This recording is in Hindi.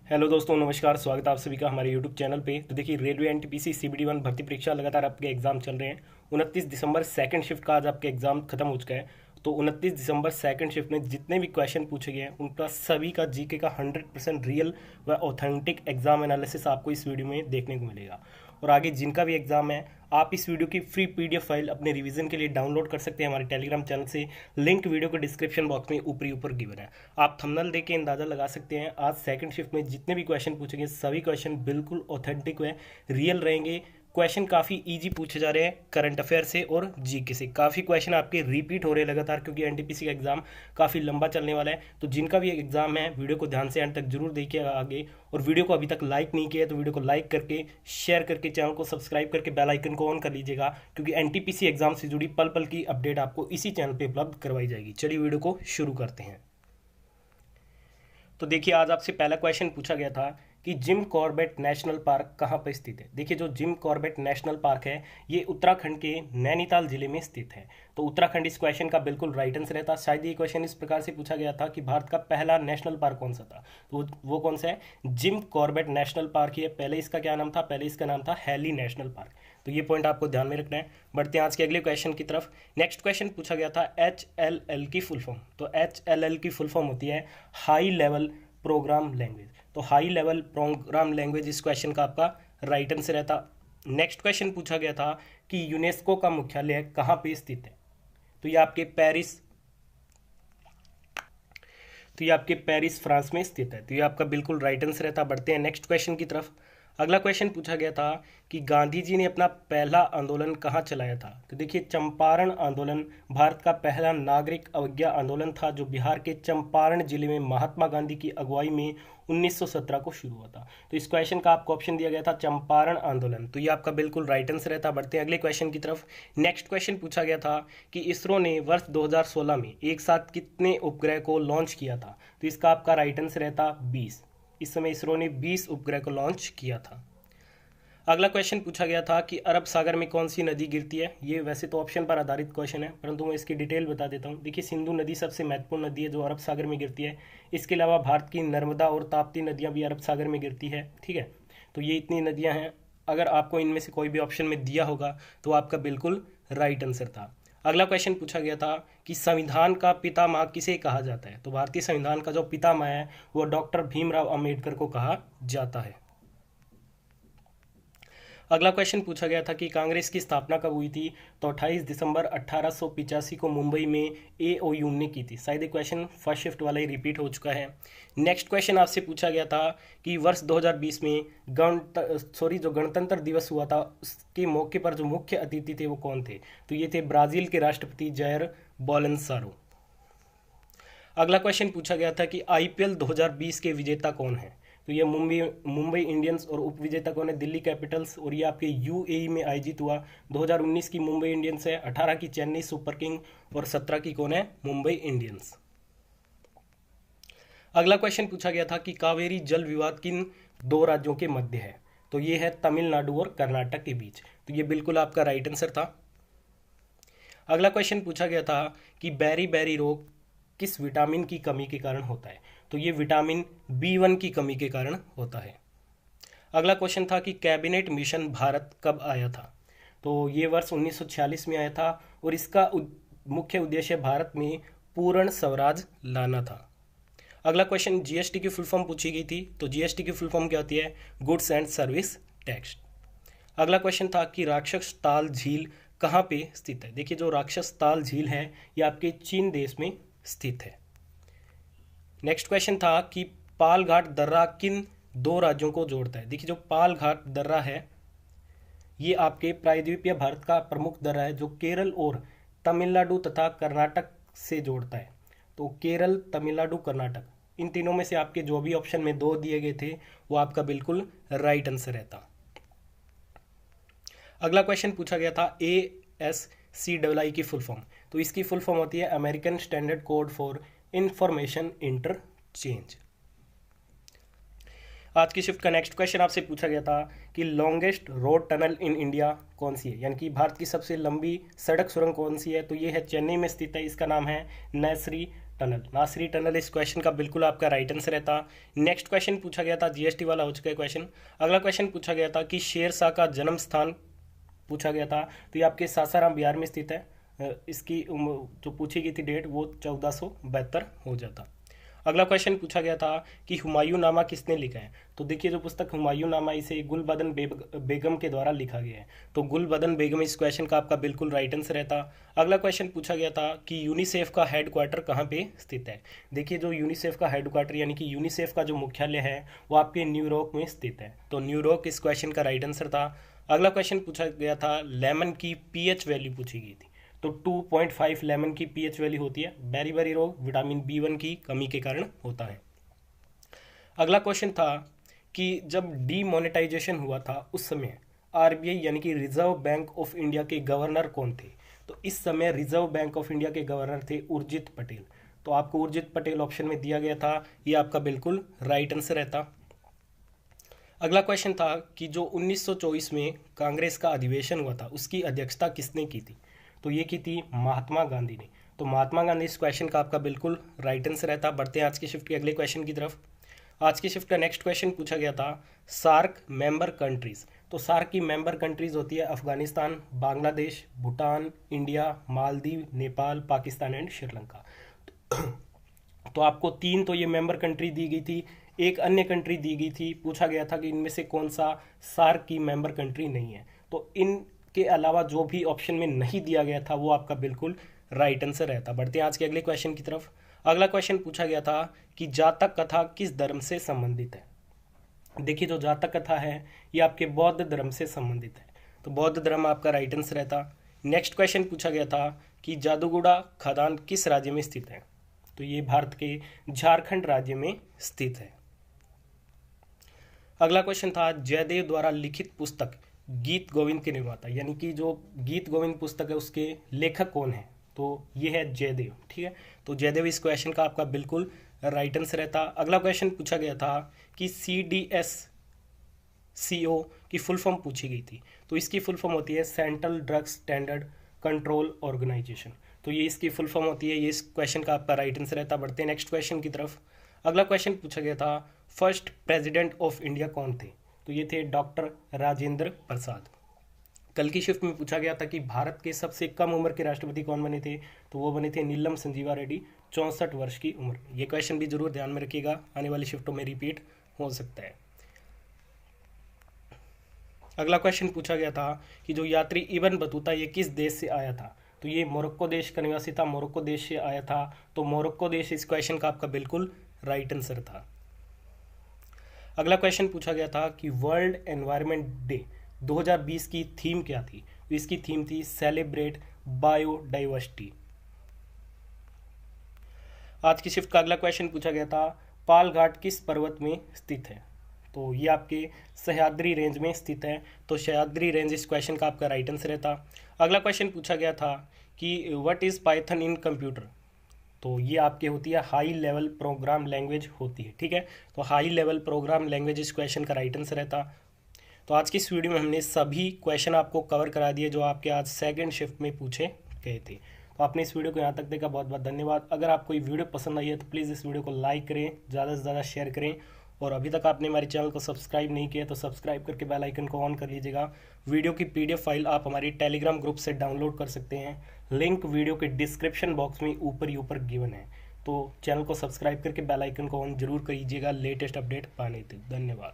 हेलो दोस्तों, नमस्कार। स्वागत है आप सभी का हमारे यूट्यूब चैनल पे। तो देखिए, रेलवे एनटीपीसी सीबीडी 1 भर्ती परीक्षा लगातार आपके एग्जाम चल रहे हैं। 29 दिसंबर सेकंड शिफ्ट का आज आपके एग्जाम खत्म हो चुका है। तो 29 दिसंबर सेकंड शिफ्ट में जितने भी क्वेश्चन पूछे गए हैं उनका सभी का जीके का 100% रियल व ऑथेंटिक एग्जाम एनालिसिस आपको इस वीडियो में देखने को मिलेगा। और आगे जिनका भी एग्जाम है, आप इस वीडियो की फ्री पीडीएफ फाइल अपने रिवीजन के लिए डाउनलोड कर सकते हैं हमारे टेलीग्राम चैनल से। लिंक वीडियो के डिस्क्रिप्शन बॉक्स में ऊपर गिवन है। आप थंबनेल देख के अंदाजा लगा सकते हैं आज सेकंड शिफ्ट में जितने भी क्वेश्चन पूछेंगे सभी क्वेश्चन बिल्कुल ऑथेंटिक व रियल रहेंगे। क्वेश्चन काफ़ी इजी पूछे जा रहे हैं करंट अफेयर से और जीके से। काफ़ी क्वेश्चन आपके रिपीट हो रहे हैं लगातार, क्योंकि एनटीपीसी का एग्जाम काफ़ी लंबा चलने वाला है। तो जिनका भी एग्जाम है, वीडियो को ध्यान से एंड तक जरूर देखिएगा आगे। और वीडियो को अभी तक लाइक नहीं किया है तो वीडियो को लाइक करके, शेयर करके, चैनल को सब्सक्राइब करके बेल आइकन को ऑन कर लीजिएगा, क्योंकि एनटीपीसी एग्जाम से जुड़ी पल पल की अपडेट आपको इसी चैनल पर उपलब्ध करवाई जाएगी। चलिए वीडियो को शुरू करते हैं। तो देखिए, आज आपसे पहला क्वेश्चन पूछा गया था कि जिम कॉर्बेट नेशनल पार्क कहाँ पर स्थित है। देखिए, जो जिम कॉर्बेट नेशनल पार्क है ये उत्तराखंड के नैनीताल जिले में स्थित है। तो उत्तराखंड इस क्वेश्चन का बिल्कुल राइट आंसर रहता। शायद ये क्वेश्चन इस प्रकार से पूछा गया था कि भारत का पहला नेशनल पार्क कौन सा था, तो वो कौन सा है, जिम कॉर्बेट नेशनल पार्क ही है। पहले इसका क्या नाम था, पहले इसका नाम था हैली नेशनल पार्क। तो ये पॉइंट आपको ध्यान में रखना है। बढ़ते हैं आज के अगले क्वेश्चन की तरफ। नेक्स्ट क्वेश्चन पूछा गया था HLL की फुल फॉर्म। तो HLL की फुल फॉर्म होती है हाई लेवल प्रोग्राम लैंग्वेज। तो हाई लेवल प्रोग्राम लैंग्वेज इस क्वेश्चन का आपका राइट आंसर रहता। नेक्स्ट क्वेश्चन पूछा गया था कि यूनेस्को का मुख्यालय कहाँ पे स्थित है। तो ये आपके पेरिस फ्रांस में स्थित है। तो ये आपका बिल्कुल राइट आंसर रहता। बढ़ते हैं नेक्स्ट क्वेश्चन की तरफ। अगला क्वेश्चन पूछा गया था कि गांधी जी ने अपना पहला आंदोलन कहाँ चलाया था। तो देखिए, चंपारण आंदोलन भारत का पहला नागरिक अवज्ञा आंदोलन था, जो बिहार के चंपारण जिले में महात्मा गांधी की अगुवाई में 1917 को शुरू हुआ था। तो इस क्वेश्चन का आपको ऑप्शन दिया गया था चंपारण आंदोलन। तो ये आपका बिल्कुल राइट आंसर रहता। बढ़ते हैं अगले क्वेश्चन की तरफ। नेक्स्ट क्वेश्चन पूछा गया था कि इसरो ने वर्ष 2016 में एक साथ कितने उपग्रह को लॉन्च किया था। तो इसका आपका राइट आंसर रहता 20। इस समय इसरो ने 20 उपग्रह को लॉन्च किया था। अगला क्वेश्चन पूछा गया था कि अरब सागर में कौन सी नदी गिरती है। ये वैसे तो ऑप्शन पर आधारित क्वेश्चन है, परंतु मैं इसकी डिटेल बता देता हूँ। देखिए, सिंधु नदी सबसे महत्वपूर्ण नदी है जो अरब सागर में गिरती है। इसके अलावा भारत की नर्मदा और ताप्ती नदियाँ भी अरब सागर में गिरती है। ठीक है, तो ये इतनी नदियाँ हैं। अगर आपको इनमें से कोई भी ऑप्शन में दिया होगा तो आपका बिल्कुल राइट आंसर था। अगला क्वेश्चन पूछा गया था कि संविधान का पितामह किसे कहा जाता है। तो भारतीय संविधान का जो पितामह है वो डॉक्टर भीमराव अंबेडकर को कहा जाता है। अगला क्वेश्चन पूछा गया था कि कांग्रेस की स्थापना कब हुई थी। तो 28 दिसंबर 1885 को मुंबई में AOU ने की थी। शायद ये क्वेश्चन फर्स्ट शिफ्ट वाला ही रिपीट हो चुका है। नेक्स्ट क्वेश्चन आपसे पूछा गया था कि वर्ष 2020 में जो गणतंत्र दिवस हुआ था उसके मौके पर जो मुख्य अतिथि थे वो कौन थे। तो ये थे ब्राजील के राष्ट्रपति जायर बोल्सोनारो। अगला क्वेश्चन पूछा गया था कि IPL 2020 के विजेता कौन है। तो ये मुंबई इंडियंस और उप विजेता कौन है, दिल्ली कैपिटल्स। और ये आपके UAE में आयोजित हुआ। 2019 की मुंबई इंडियंस है, 18 की चेन्नई सुपर किंग और 17 की कौन है, मुंबई इंडियंस। अगला क्वेश्चन पूछा गया था कि कावेरी जल विवाद किन दो राज्यों के मध्य है। तो ये है तमिलनाडु और कर्नाटक के बीच। तो ये बिल्कुल आपका राइट आंसर था। अगला क्वेश्चन पूछा गया था कि बेरी रोग किस विटामिन की कमी के कारण होता है। तो ये विटामिन B1 की कमी के कारण होता है। अगला क्वेश्चन था कि कैबिनेट मिशन भारत कब आया था। तो ये वर्ष 1946 में आया था और इसका मुख्य उद्देश्य भारत में पूर्ण स्वराज लाना था। अगला क्वेश्चन GST की फुल फॉर्म पूछी गई थी। तो GST की फुल फॉर्म क्या होती है, गुड्स एंड सर्विस टैक्स। अगला क्वेश्चन था कि राक्षस ताल झील कहाँ पे स्थित है। देखिए, जो राक्षस ताल झील है ये आपके चीन देश में स्थित है। नेक्स्ट क्वेश्चन था कि पालघाट दर्रा किन दो राज्यों को जोड़ता है। देखिए, जो पालघाट दर्रा है ये आपके प्रायद्वीपीय भारत का प्रमुख दर्रा है, जो केरल और तमिलनाडु तथा कर्नाटक से जोड़ता है। तो केरल, तमिलनाडु, कर्नाटक, इन तीनों में से आपके जो भी ऑप्शन में 2 दिए गए थे वो आपका बिल्कुल राइट आंसर रहता। अगला क्वेश्चन पूछा गया था ASCII की फुल फॉर्म। तो इसकी फुल फॉर्म होती है American standard code for information interchange. आज की शिफ्ट का नेक्स्ट क्वेश्चन आपसे पूछा गया था कि longest road tunnel in India कौन सी है, यानी कि भारत की सबसे लंबी सड़क सुरंग कौन सी है। तो ये है चेन्नई में स्थित है, इसका नाम है नेसरी टनल। नासरी टनल इस क्वेश्चन का बिल्कुल आपका राइट आंसर रहता। नेक्स्ट क्वेश्चन पूछा गया था, जीएसटी वाला हो चुका है क्वेश्चन। अगला क्वेश्चन पूछा गया था कि शेरशाह का जन्म स्थान पूछा गया था, तो ये आपके सासाराम बिहार में स्थित है। इसकी जो पूछी गई थी डेट वो 1472 हो जाता। अगला क्वेश्चन पूछा गया था कि हुमायूं नामा किसने लिखा है, तो देखिए जो पुस्तक हुमायूं नामा इसे गुलबदन बेगम के द्वारा लिखा गया है, तो गुलबदन बेगम इस क्वेश्चन का आपका बिल्कुल राइट आंसर रहता। अगला क्वेश्चन पूछा गया था कि यूनिसेफ का हेडक्वार्टर कहाँ पे स्थित है। देखिए जो यूनिसेफ का हेडक्वार्टर यानी कि यूनिसेफ का जो मुख्यालय है वो आपके न्यूयॉर्क में स्थित है, तो न्यूयॉर्क इस क्वेश्चन का राइट आंसर था। अगला क्वेश्चन पूछा गया था लेमन की पीएच वैल्यू पूछी गई थी, तो 2.5 लेमन की पीएच वैल्यू होती है। बेरी रोग विटामिन B1 की कमी के कारण होता है। अगला क्वेश्चन था कि जब डीमोनेटाइजेशन हुआ था उस समय आरबीआई यानी कि रिजर्व बैंक ऑफ इंडिया के गवर्नर कौन थे, तो इस समय रिजर्व बैंक ऑफ इंडिया के गवर्नर थे उर्जित पटेल, तो आपको उर्जित पटेल ऑप्शन में दिया गया था, ये आपका बिल्कुल राइट आंसर रहता। अगला क्वेश्चन था कि जो 1924 में कांग्रेस का अधिवेशन हुआ था उसकी अध्यक्षता किसने की थी, तो ये की थी महात्मा गांधी ने, तो महात्मा गांधी इस क्वेश्चन का आपका बिल्कुल राइट आंसर रहता। बढ़ते हैं आज की शिफ्ट के अगले क्वेश्चन की तरफ। आज की शिफ्ट का नेक्स्ट क्वेश्चन पूछा गया था सार्क मेंबर कंट्रीज, तो सार्क की मेंबर कंट्रीज होती है अफगानिस्तान, बांग्लादेश, भूटान, इंडिया, मालदीव, नेपाल, पाकिस्तान एंड श्रीलंका। तो आपको 3 तो ये मेंबर कंट्री दी गई थी, एक अन्य कंट्री दी गई थी, पूछा गया था कि इनमें से कौन सा सार्क की मेंबर कंट्री नहीं है, तो इनके अलावा जो भी ऑप्शन में नहीं दिया गया था वो आपका बिल्कुल राइट आंसर रहता। बढ़ते हैं आज के अगले क्वेश्चन की तरफ। अगला क्वेश्चन पूछा गया था कि जातक कथा किस धर्म से संबंधित है। देखिए जो जातक कथा है ये आपके बौद्ध धर्म से संबंधित है, तो बौद्ध धर्म आपका राइट आंसर रहता। नेक्स्ट क्वेश्चन पूछा गया था कि जादूगुड़ा खदान किस राज्य में स्थित है, तो ये भारत के झारखंड राज्य में स्थित है। अगला क्वेश्चन था जयदेव द्वारा लिखित पुस्तक गीत गोविंद के निर्माता, यानी कि जो गीत गोविंद पुस्तक है उसके लेखक कौन है, तो ये है जयदेव। ठीक है, तो जयदेव इस क्वेश्चन का आपका बिल्कुल राइट आंसर रहता। अगला क्वेश्चन पूछा गया था कि CDSCO की फुल फॉर्म पूछी गई थी, तो इसकी फुल फॉर्म होती है central drugs standard control organisation, तो ये इसकी फुल फॉर्म होती है, ये इस क्वेश्चन का आपका राइट आंसर रहता। बढ़ते हैं नेक्स्ट क्वेश्चन की तरफ। अगला क्वेश्चन पूछा गया था फर्स्ट प्रेसिडेंट ऑफ इंडिया कौन थे, तो ये थे डॉक्टर राजेंद्र प्रसाद। कल की शिफ्ट में पूछा गया था कि भारत के सबसे कम उम्र के राष्ट्रपति कौन बने थे, तो वो बने थे नीलम संजीवा रेड्डी, 64 वर्ष की उम्र। ये क्वेश्चन भी जरूर ध्यान में रखिएगा, आने वाली शिफ्टों में रिपीट हो सकता है। अगला क्वेश्चन पूछा गया था कि जो यात्री इब्न बतूता ये किस देश से आया था, तो ये मोरक्को देश का निवासी था, मोरक्को देश से आया था, तो मोरक्को देश इस क्वेश्चन का आपका बिल्कुल राइट आंसर था। अगला क्वेश्चन पूछा गया था कि वर्ल्ड एनवायरनमेंट डे 2020 की थीम क्या थी, तो इसकी थीम थी सेलिब्रेट बायोडाइवर्सिटी। आज की शिफ्ट का अगला क्वेश्चन पूछा गया था पाल घाट किस पर्वत में स्थित है, तो ये आपके सह्याद्री रेंज में स्थित है, तो सह्याद्री रेंज इस क्वेश्चन का आपका राइट आंसर रहता। अगला क्वेश्चन पूछा गया था कि what is Python in computer, तो ये आपके होती है हाई लेवल प्रोग्राम लैंग्वेज होती है। ठीक है, तो हाई लेवल प्रोग्राम लैंग्वेज इस क्वेश्चन का राइट आंसर रहता। तो आज की इस वीडियो में हमने सभी क्वेश्चन आपको कवर करा दिए जो आपके आज सेकंड शिफ्ट में पूछे गए थे। तो आपने इस वीडियो को यहाँ तक देखा, बहुत बहुत धन्यवाद। अगर आपको ये वीडियो पसंद आई है तो प्लीज़ इस वीडियो को लाइक करें, ज़्यादा से ज़्यादा शेयर करें, और अभी तक आपने हमारे चैनल को सब्सक्राइब नहीं किया तो सब्सक्राइब करके बेल आइकन को ऑन कर लीजिएगा। वीडियो की PDF फाइल आप हमारी टेलीग्राम ग्रुप से डाउनलोड कर सकते हैं, लिंक वीडियो के डिस्क्रिप्शन बॉक्स में ऊपर ही ऊपर गिवन है। तो चैनल को सब्सक्राइब करके बेल आइकन को ऑन जरूर करिएगा लेटेस्ट अपडेट पाने के लिए। धन्यवाद।